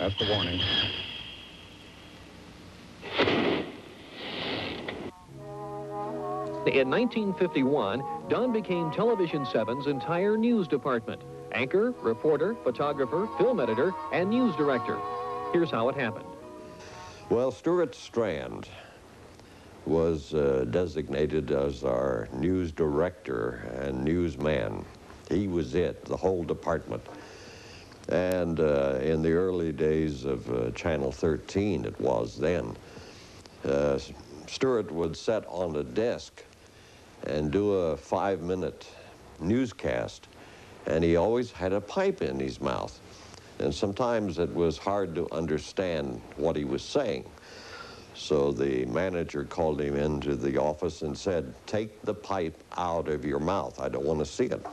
That's the warning. In 1951, Don became Television 7's entire news department. Anchor, reporter, photographer, film editor, and news director. Here's how it happened. Well, Stuart Strand was designated as our news director and newsman. He was it, the whole department. And in the early days of Channel 13, it was then, Stuart would sit on a desk and do a 5-minute newscast, and he always had a pipe in his mouth. And sometimes it was hard to understand what he was saying. So the manager called him into the office and said, "Take the pipe out of your mouth. I don't want to see it."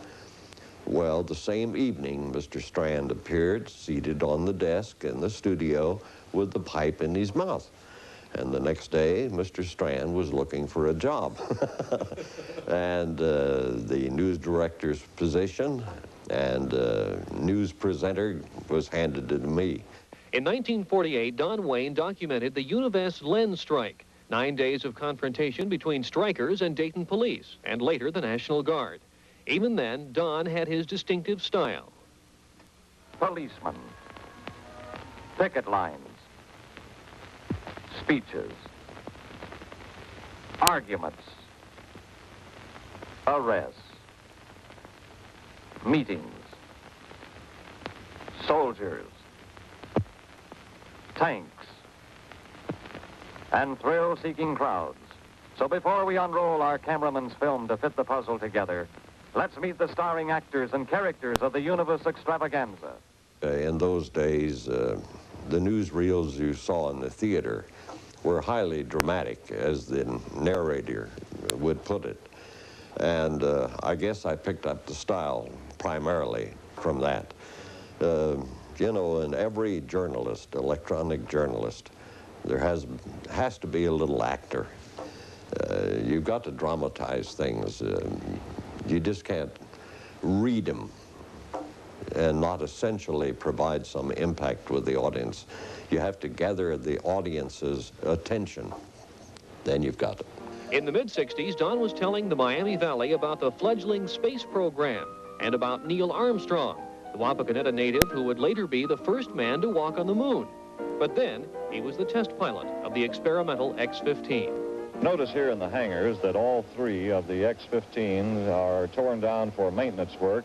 Well, the same evening, Mr. Strand appeared, seated on the desk in the studio with the pipe in his mouth. And the next day, Mr. Strand was looking for a job. And the news director's position and news presenter was handed to me. In 1948, Don Wayne documented the Univest lens strike, 9 days of confrontation between strikers and Dayton police, and later the National Guard. Even then, Don had his distinctive style. Policemen, picket lines, speeches, arguments, arrests, meetings, soldiers, tanks, and thrill-seeking crowds. So before we unroll our cameraman's film to fit the puzzle together, let's meet the starring actors and characters of the Univest extravaganza. In those days, the newsreels you saw in the theater were highly dramatic, as the narrator would put it. And I guess I picked up the style primarily from that. You know, in every journalist, electronic journalist, there has to be a little actor. You've got to dramatize things. You just can't read them and not essentially provide some impact with the audience. You have to gather the audience's attention. Then you've got it. In the mid-60s, Don was telling the Miami Valley about the fledgling space program and about Neil Armstrong, the Wapakoneta native who would later be the first man to walk on the moon. But then, he was the test pilot of the experimental X-15. Notice here in the hangars that all 3 of the X-15s are torn down for maintenance work.